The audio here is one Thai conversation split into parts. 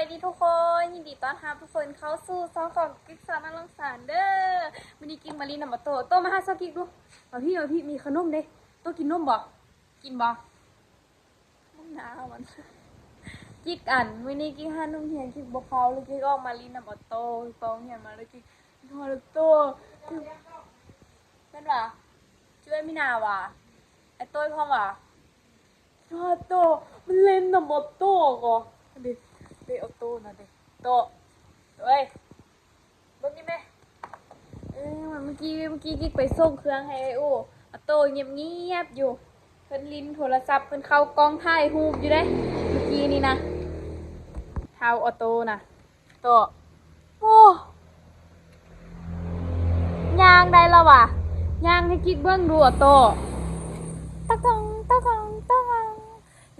ไปดีทุกคนยินดีต้อนรับทุกคนเข้าสู่ซองของกิ๊กซานาลองสารเด้อวันนี้กินมารีนำมาโตมาหาซอกิ๊กดูเอาพี่มีขนมเด้โตกินนมบ่กินบ่มันหนาวมันกิ๊กอันวันนี้กิ๊กหานมเฮียนกิ๊กบ่เข้าเลยกิ๊กออกมารีนำมาโตปองเฮียนมาแล้วกิ๊กนอนโตเป็นว่ะช่วยมินาว่ะไอ้โต้ยพ่อว่ะโตมันเล่นนำมาโตก่อเด็กเอาโตนะเด็กโตเฮ้ยเบิ่งนี่แม่เมื่อกี้กิ๊กไปส่งเครื่องให้ไอ้โอ้เอาโตเงียบอยู่เพิ่นลิ้นโทรศัพท์เพิ่นเข้ากล้องถ่ายรูปอยู่เด้เมื่อกี้นี่นะเท้าออโต้นะโตโอ้ย่างได้แล้วว่ะย่างให้กิ๊กเบิ่งดูออโต้ตะกอง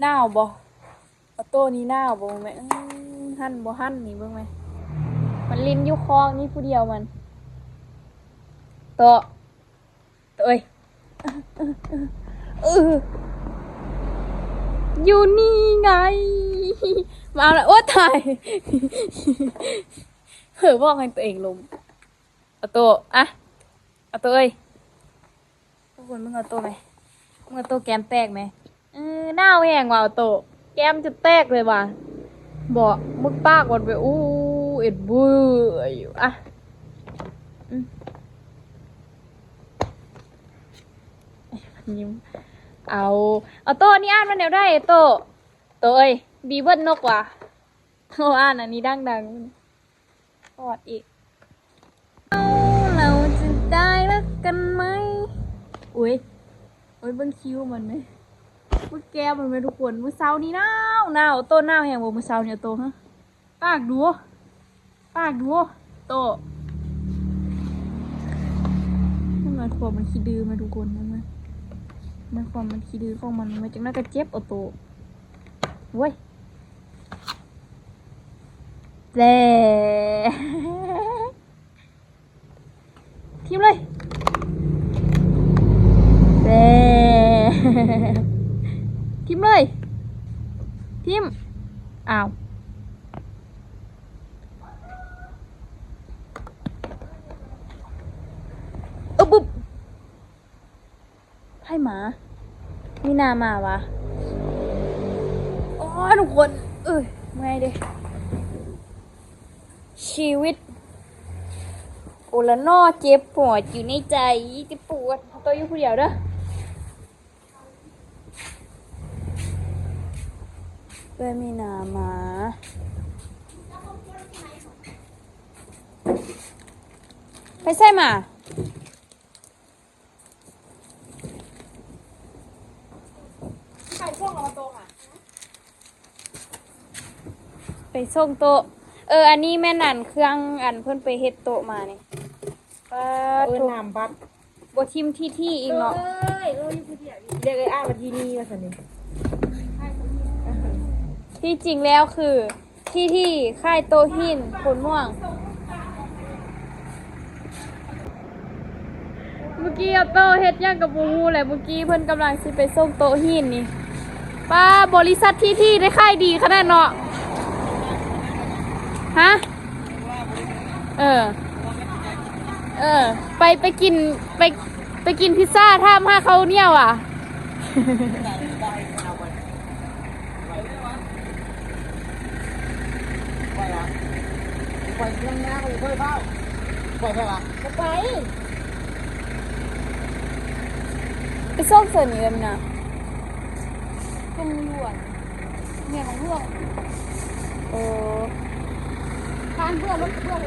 หนาวบ่ออโต้นี่หนาวบ่แม่หั่นบ่หั่นนี่เบิ่งไหมมันลิ้นอยู่คอนี่ผู้เดียวมันโตเอ้ยอยู่นี่ไงมาแล้วโอ้ตายบอกให้ตัวเองลงออโต้อะออโต้เอ้ยทุกคนมึงออโต้ไหมมึงออโต้แก้มแตกไหมหน้าแห้งว่ะออโต้แก้มจะแตกเลยว่ะบอกมึกปากวันไปอู้เอ็ดบูอยู่อะยิ้มเอาโต้นี่อ่านมันเดี๋ยวได้โต้เอ้ยบีเบิ้ลนกว่ะอ่านอันนี้ดังๆปอดอีกเราจะได้รักกันไหมอุ้ยเบิ้งคิ้วมันไหมเบิ้งแก้มมันไหมทุกคนมื้อเช้านี้หนาวโต้หนาวแห้งบ่มื้อเช้าเนี่ยโต้ฮะปากดูโต้มันความมันขี้ดื้อมาทุกคนมันความมันขี้ดื้อของมันจังน่าจะเจ็บโต้เว้ยแล่ทิมเลยแล่ทิมเลยทิมอ้าวปุ๊บให้หมามีนามาวะโอ้ยทุกคนเมื่อยดิชีวิตโอละนอเจ็บปวดอยู่ในใจจะปวดตัวอยู่ผู้เดียวเด้อเพื่อนมีนามาไปใส่มาไปส่งโต๊ะค่ะไปส่งโต๊ะอันนี้แม่นันเครื่องอันเพิ่นไปเฮ็ดโต๊ะมาเนี่ยน้ำบัดบ่ทิมที่อีกเนาะเรียกอ้ามาที่นี่ว่าสันนี่ที่จริงแล้วคือที่ค่ายโต๊ะหินผลม่วงเมื่อกี้โต๊ะเฮ็ดย่างกับบูฮูแหละเมื่อกี้เพิ่นกำลังสิไปส่งโต๊ะหินนี่ป้าบริษัทที่ได้ค่ายดีขนาดเนาะฮะไปกินไปกินพิซซ่าท่าเขาเนี่ยว่ะไปเครื่องน้ำไปเฝ้าไปใช่ปะไปส่งเสริมนี่เลยนะเป็นหลวงเมียของหลวงทานเพื่อนรถเพื่อน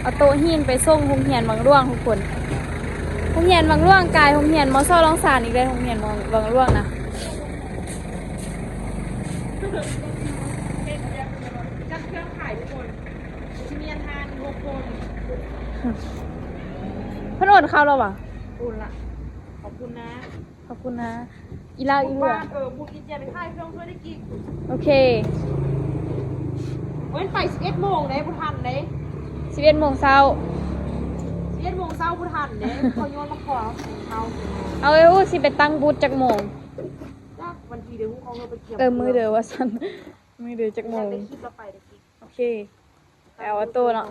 เอาโต๊ะหินไปส่งโรงเรียนบางร่วงทุกคนโรงเรียนบางร่วงกายโรงเรียนมอซอลองสารอีกเลยโรงเรียนบางร่วงนะจัดเครื่องขายทุกคนที่เมียนทาน6 คนเพื่อนโอนเข้าแล้ววะอุ่นละขอบคุณนะอีลาอีเหลือบุกอีเจียไปค่ายเครื่องช่วยได้กี่โอเคเว้นไป11 โมงเลยบุทันเลย11 โมงเช้าบุทันเลยเขาโยนมาขอเขาเอาสิไปตั้งบูธจากโมง วัน ขี่เดี๋ยวเขาไปเกี่ยว มือเด้อว่าซั่นมือเด้อจักโม อยาก ง ได้คลิปเราไปเดี๋ยวคลิป โอเคไปเอาออโต้เนาะ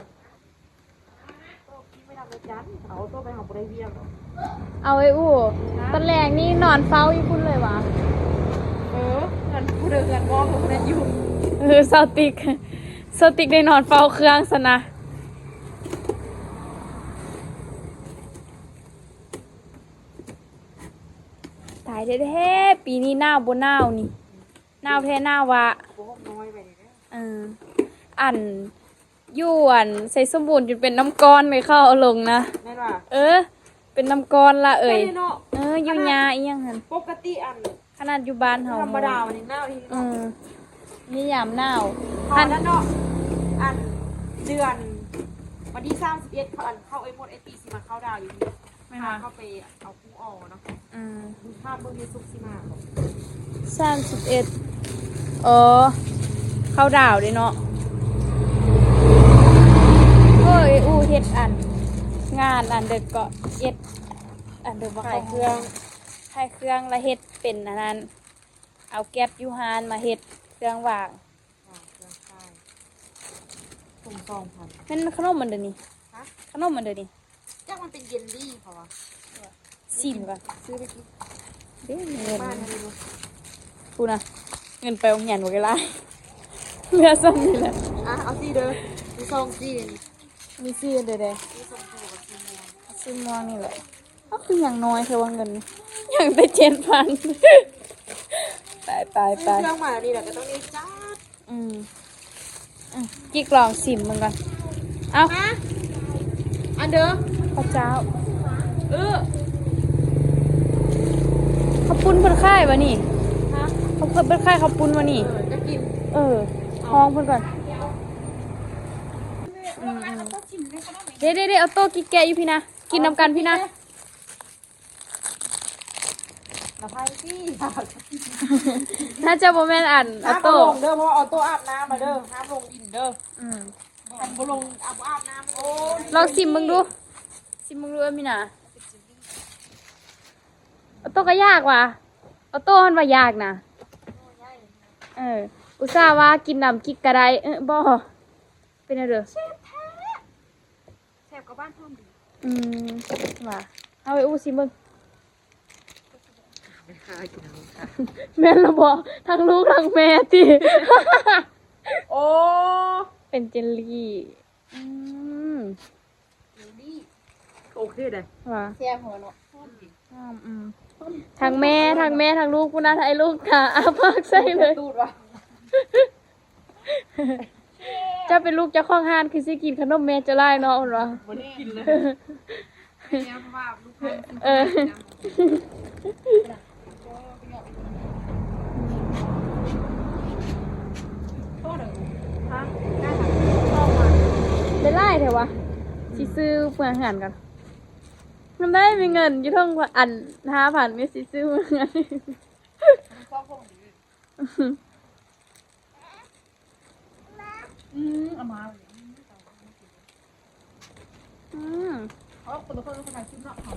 ไม่ทำเลยจันเอาตัวไปหาบุได้เวียง เอาไอ้อู้ตอนแรกนี่นอนเฝ้าอยู่พุ่นเลยวะ เงินผู้เดินเงินมองกับผู้นั้นอยู่ เซาติกได้นอนเฝ้าเครื่องซะนะตายแท้ๆปีนี้หนาวบ่หนาวนี่หนาวแท้หนาววะ โอ้น้อยไปเลยนะ อันอยู่อันใส่สมบูรณ์จนเป็นน้ำก้อนไม่เข้าเอาลงนะ แม่นว่า เป็นน้ำก้อนละเอ่ย ใช่เนาะ อยู่ยาอีหยังหั่น ปกติอัน ขนาดอยู่บ้านเฮา ธรรมดาวันนี้หน้าที นี่ยามหนาว อันนั้นเนาะอันเดือนวันที่31เขาอันเข้าไอ้หมดไอ้ตีสิมาเข้าดาวอยู่นี่ ไม่มา เข้าไปเอาคู่ออเนาะ อืม ดูภาพเบิ่งในซุกสิมา 31เข้าดาวด้วยเนาะอู้เฮ็ดงานอันเด็กก็เอ็ดอันเด็กว่า ขายเครื่อง ขายเครื่องแล้วเฮ็ดเป็นอันนั้นเอาแก๊สยูฮานมาเฮ็ดเครื่องว่าง เครื่องขายส่ง2,000 แม่นขนมมันเด้อนี่ ฮะ ขนมมันเด้อนี่ จักมันเป็นเยลลี่เขาวะ ซิมก่อน ซื้อไปกิน เด้เงิน บ้านนี่เนาะ พูดนะเงินไปโรงเรียนบ่ได้หลาย เหลือซ้ำนี่แหละ อ่ะเอาสิเด้อมีซองสินี่ มีซี่เด้อเด้ มีซองโทรกับซีโม ซิมมองนี่แหละก็คืออย่างน้อยแค่ว่าเงินอย่างได้7,000 ตาย ซื้อเครื่องมานี่แหละก็ต้องได้จ้าด กิ๊กลองซิมมึงก่อนเอา ฮะอันเด้อ ข้าวเจ้า เออ ข้าวปุ้นเพิ่นค่ายวะนี่ ฮะ เขาเพิ่นเป็นค่ายข้าวปุ้นวะนี่ จะกิน ห้องเพิ่นก่อนเดี๋ยวเอาโต๊ะกิ๊กแกะอยู่พี่นะกินนำกันพี่นะ ละไพ่พี่ น่าจะบ่แม่นอันเอา ห้ามล โต๊ะ งเด้อเพราะว่าเอาโต๊ะอาบน้ำมาเด้อห้ามลงดินเด้อ อืม อันบ่ลงอาบน้ำโอ้ย ลองซิมมึงดูซิมมึงดูพี่นะเอาโต๊ะก็ยากว่ะเอาโต๊ะมันว่ายากนะอุตส่าห์ว่ากินน้ำกิ๊กก็ได้บ่เป็นอะไรเด้อ แซ่บกับบ้านเพิ่มดี ว่าเอาไปอู้สิมึง ไม่ค่ากินน้ำค่ะ แม่นละบอกทั้งลูกทั้งแม่ติ โอ้ เป็นเจลลี่เดี๋ยวนี่โอเคเลย ว่า แซ่บหัวเนาะ ทั้งแม่ทั้งลูกกูนะไอ้ลูกค่ะอาพากใส่เลย ตูดว่ะ จะเป็นลูกเจ้าของห้านคือสิกินขนมแม่จะไล่เนาะอุ่นวะ วันนี้กินเลยเนี่ยเพราะว่าลูกค้า เออ โทษเด้อฮะ ได้ไล่เถอะวะสิซื้อเปลือกหันกันมันได้มีเงินอยู่ท่องอัน5,000มีสิซื้อเปลือกหัน ชอบพวกนี้เอามาเลย เขาคนละคนละคนมาคิดเนาะเขา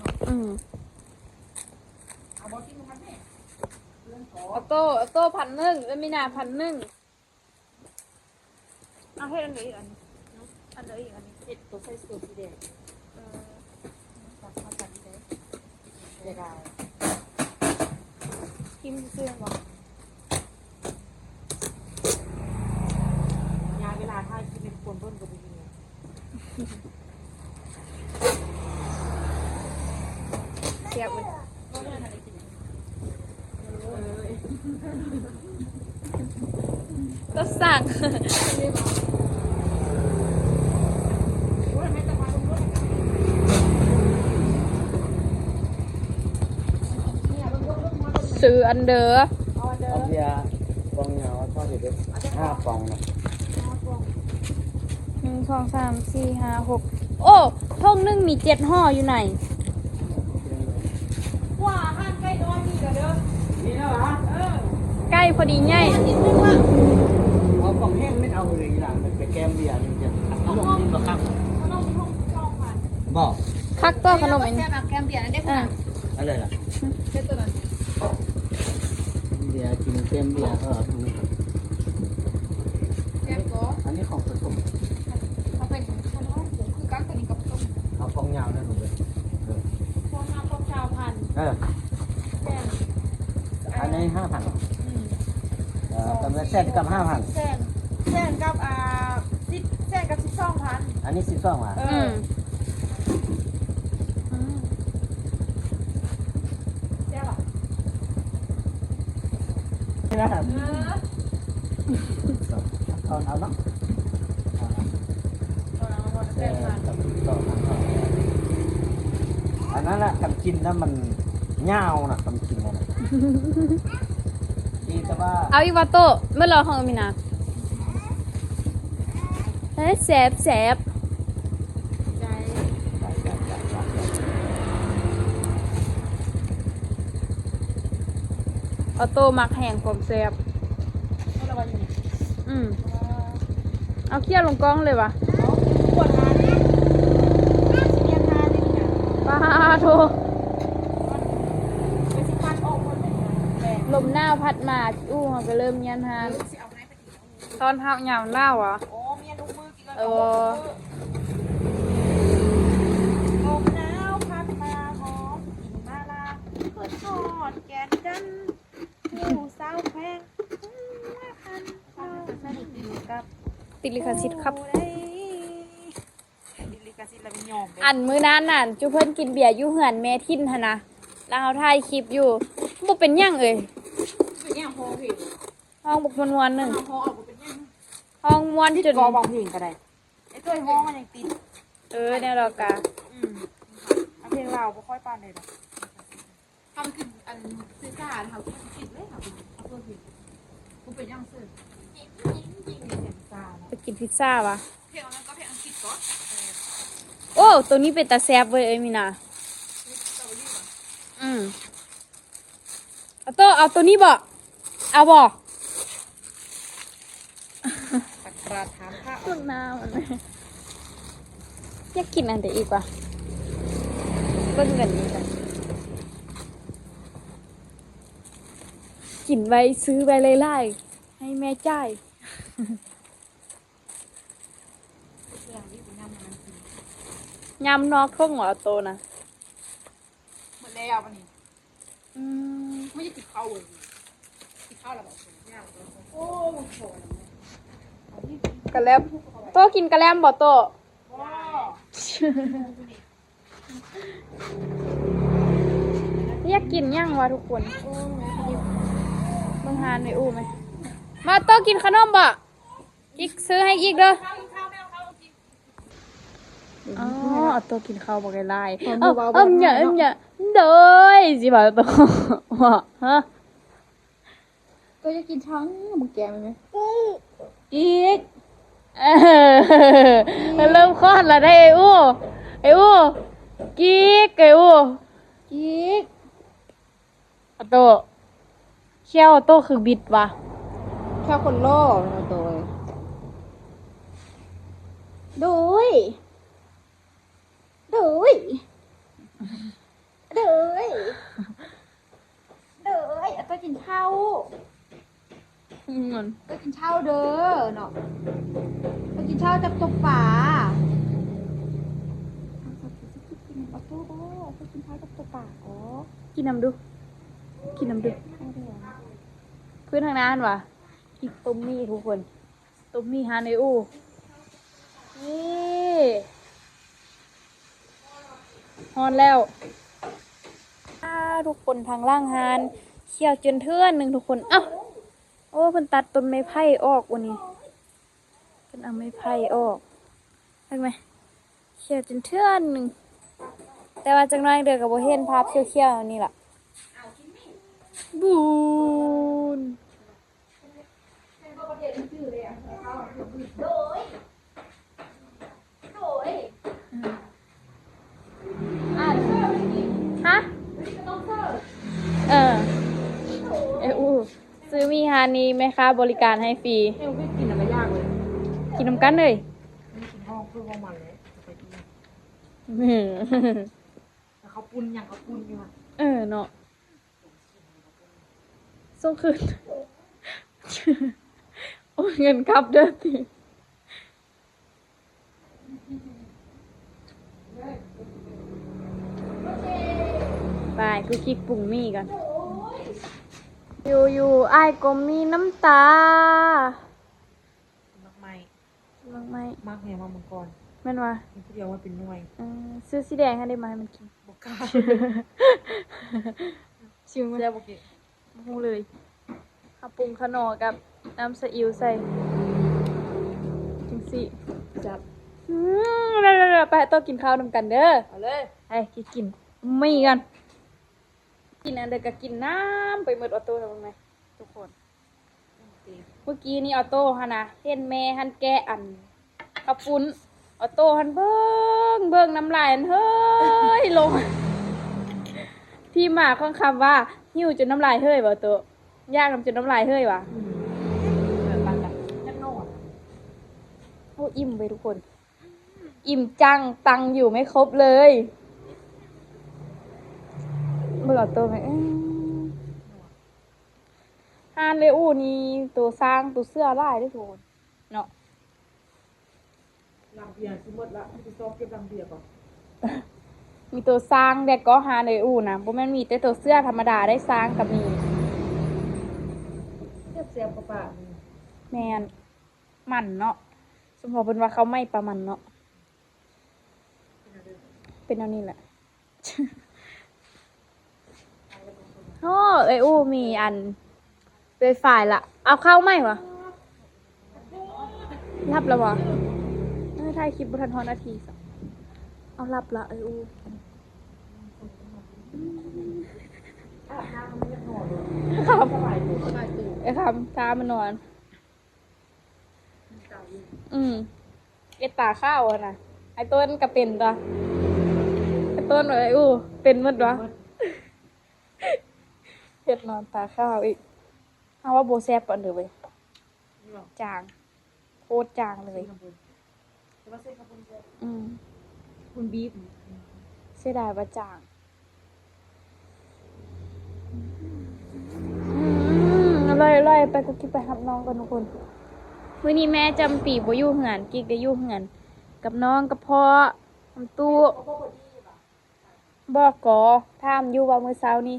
เอาบอสที่มันแม่ ออโต้1,000แล้วมีนา1,000เอาให้อันนี้อีกอันอันนี้อีกอันนี้ เห็ดตัวใส่สูตรสีแดงตัดมาจากที่ไหนเดี๋ยวได้ กินซื้อบ่ ยาเวลาถ้ากินเป็นคนเบิ้ลก็ดีไง เสียบเลยก็สั่งซื้ออันเดอร์ เอาเบียร์ฟองเหงาทอดเด็ด5 ฟองนะ 1 2 3 4 5 6โอ้ท่องนึงมี7ห่ออยู่ไหน ว่าห้านใกล้น้อยนี่กันเด้อ นี่แล้วเหรอ ใกล้พอดีใหญ่ เอาฟองแห้งไม่เอาเลยหลังมันไปแก้มเบียร์มันจะเอาลงดินมาครับบอก คักตัวขนมอัน แซ่ นี้ บแบบแกมเบียร์นั่นเด้อ อ่ะ อะไรล่ะ เด้อตัวนั้น เบียร์กิน กมเบียร์ตรงนี้ แซ่บก็ อันนี้ของผสม เขาเป็นขนมผงคือกักตัวนี้กับต้ม เอากองยาวนั่นลงไป พอมาพอชาวพันธุ์ เออ แซ่บ อันนี้5,000กำลังแซ่บกับ5,000 แซ่บกับแซ่บกับ12,000 อันนี้12บาท อืม แซ่บอ่ะ นี่นะครับเอาเนาะ แซ่บมาก อันนั้นแหละกำกินแล้วมันเงานะกำกินนั่นน่ะดีแต่ว่า เอาอีกว่าโตเมื่อรอของอามินาเฮ้ยแสบแสบ ใจ เอาโตมักแห้งผมแสบ เอาละวันนี้ อืมเอาเคี่ยวลงกล้องเลยวะ เอาขวดทานนี่เรียนทานนี่นะ ป้าโท ไปสิพัดออกหมดเลยนะแม่ ลมหนาวพัดมาอู้เขาก็เริ่มยันหาน สิเอาไหนไปกิน ตอนเฮาหยาวหนาวอ่ะ โอ้เมียลูกมือกินแล้ว เออ ลมหนาวพัดมาหอมกินมาลาเปิดทอดแกนกันอยู่สาวแพงมาพันเราสนิทอยู่กับ ติดลิขสิทธิ์ครับ ดิลิกาซิตแล้วมียอมเด้ อันมื้อนั้นน่ะจุเพิ่นกินเบียร์อยู่เหือนแม่ทิ่นหั่นนะแล้วเฮาถ่ายคลิปอยู่บ่เป็นหยังเอ้ย เป็นยังโฮผิด ห้องบุกมวนๆหนึง โฮออกเป็นยัง ห้องมวนจน กอบองเพลงก็ได้ไอ้ตัวห้องมันยังติด แนวดอกกา เอาเพลงเราไม่ค่อยปานเลยหรอกทำคืออันซื้อสารเขาคิดเลยค่ะเอาตัวผิดกูเป็นยังซื้อยิงเสียงซา ไปกินพิซซ่าวะ เพลงนั้นก็เพลงอังกฤษก็ โอ้ตัวนี้เป็นตาแซ่บเว้ยเอ้ยมีนาอืมเอาตัวนี้บ่เอาบ่ ตักราถามข้า ต้นน้ำมันไหมอยากกินอันเดียวอีกว่ะเบิ่งกันนี่กันกินไว้ซื้อไว้เลยไล่ให้แม่จ่าย เรื่องนี้เป็นยังไง ยำนอกท่งหัวโตนะ เหมือนแล้ววันนี้ อืม ไม่ได้ติดข้าวเลยติดข้าวแล้วบอกย่างโอ้โห กระแลมโตกินกระแลมบ่โต ว้า อยากกินยังวะทุกคนเบิ่งหานในอูไหมมาโตกินขนมบ่อีกซื้อให้อีกเด้อ ข้าวกินข้าวแม่เอาข้าวกิน อ๋อเอาโตกินข้าวบ่ไกลายอย่าโดยสิบ่าโตว่าฮะ ก็จะกินทั้งมึงแกไหม อีกเริ่มคลอดแล้วได้ไอ้อู้กิ๊กไอ้อู้ กิ๊ก อะโตเขี้ยวอะโตคือบิดว่ะ แค่คนโล่โดยโดยโดยโดยโดยเอาตัวกินข้าว มัน ตัวกินข้าวเด้อเนาะตัวกินข้าวจับตบป่าเอาตัวตัวกินข้าวจับตบป่าอ๋อ กินน้ำดูเพื่อนทางนั้นว่ะกินต้มมี่ทุกคนต้มมี่ฮานไออู้นี่ฮอนแล้วทุกคนทางล่างฮานเขี่ยวจนเทื่อนหนึ่งทุกคนเอ้าโอ้เพิ่นตัดต้นไม้ไผ่ออกวันนี้เพิ่นเอาไม้ไผ่ออกเห็นไหมเขี่ยวจนเทื่อนหนึ่งแต่ว่าจังน้อยเดือกับโบเห็นภาพเขี่ยวๆนี่ล่ะบูนฮะเออซื้อมีฮานีไหมคะบริการให้ฟรี เอ้ยกินอะไรยากเลย กินน้ำกันเลย ไม่กินห้องคือห้องมันเลยไปกิน อื้อ แต่เขาปุ้นอย่างเขาปุ้นอยู่อะ เนาะส่งคืน โอ้ยเงินครับเด้อติไปกูคิดปรุงมี่กันอยู่ไอ้ายก็มีน้ำตา มักไหม มากไหม มักแหงมังกร แม่นวะ มันเดียวว่าเป็นหน่วย ซื้อสีแดงให้ได้ไหมาให้มันกิน บกล้า ชิมมัน เจ้าบกิ หูเลยข้าวปรุงขนอกับน้ำซีอิ๊วใส่จังสิ จับ เร็วๆๆไปโต๊ะกินข้าวนำกันเด้อ เอาเลย ไอ้กินไม่กัน กินอันเดียวก็กินน้ำไปหมดออโต้ทำไงทุกคน เมื่อกี้นี่ออโต้ฮะนะเห็นแม่ฮันแกะอันกระปุ้นออโต้ฮันเบิ้งน้ำลายอันเฮ้ยลง ที่มาของคำว่าหิวจนน้ำลายเฮ้ยบ่อโต้ยากทำจนน้ำลายเฮ้ยวะ ปันละยันโน่ โอ้อิ่มไปทุกคน อิ่มจังตังอยู่ไม่ครบเลย เบื่อตัวไหมฮานเลอูนี่ตัวสร้างตัวเสื้อลายได้ทุกคนเนาะ ลังเบียร์สมมติละที่ซอกเก็บลังเบียร์ก่อน มีตัวสร้างแต่ก็ฮานเลอูนะเพราะมันมีแต่ตัวเสื้อธรรมดาได้สร้างกับมี เทียบเสียบกับปาก แมนมันเนาะสมมติเป็นว่าเขาไม่ประมันเนาะเป็นเอานี่แหละ โอ้เอ้ยอู้มีอันเป็นฝ่ายละเอาเข้าไหมวะรับแล้ววะถ่ายคลิปบุทันทอนนาทีสักเอารับละเอ้ยอู้ อาบน้ำมันไม่นอนเลย ครับ สบายตัวสบายตัว ไอ้คำตามันนอน เอตาข้าวอะนะไอ้ต้นก็เป็นตัวไอ้ต้นไอ้อู้เป็นหมดวะเห็ดนอนตาข้าวอีกเอาว่าโบแซบก่อนเดี๋ยวเว้ย นี่หรอ จางโคตรจางเลย แต่ว่าเส้นขบุน คุณบีบ เสียดายว่าจางเลยไปก็คิดไปรับน้องกันทุกคนวันนี้แม่จำปีบ่อยู่เหือนกิ๊กได้อยู่เหือนกับน้องกับพ่อทำตู้บอกกอถามอยู่ว่ามื้อเช้านี้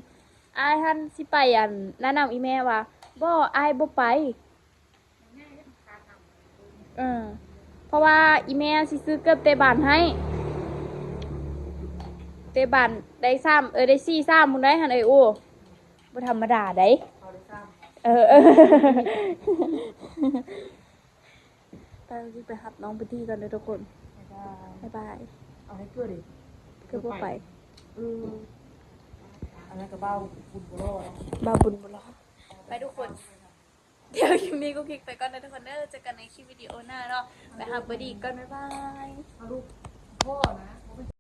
อายท่านสิไปอันแนะนำอีแม่ว่าบ่อายบ่ไปเพราะว่าอีแม่สิซื้อเกือบเตะบานให้เตะบานได้3ได้4 3พุ่นได้หั่นโอ้บ่ธรรมดาได้ เขาได้ซ้ำ ไปหับน้องไปที่กันเลยทุกคน ไม่ได้ บ๊ายบาย เอาให้เกลือดิ เกือบว่าไป อันนั้นก็เบ้าบุญบุโร่ บาบุญบุรอไปทุกคน เดี๋ยวคลิปนี้ก็คลิกไปก่อนนะทุกคนเด้อเจอกันในคลิปวิดีโอหน้าเนาะไปหาบอดีก่อนบ๊ายบาย เอาลูกพ่อนะ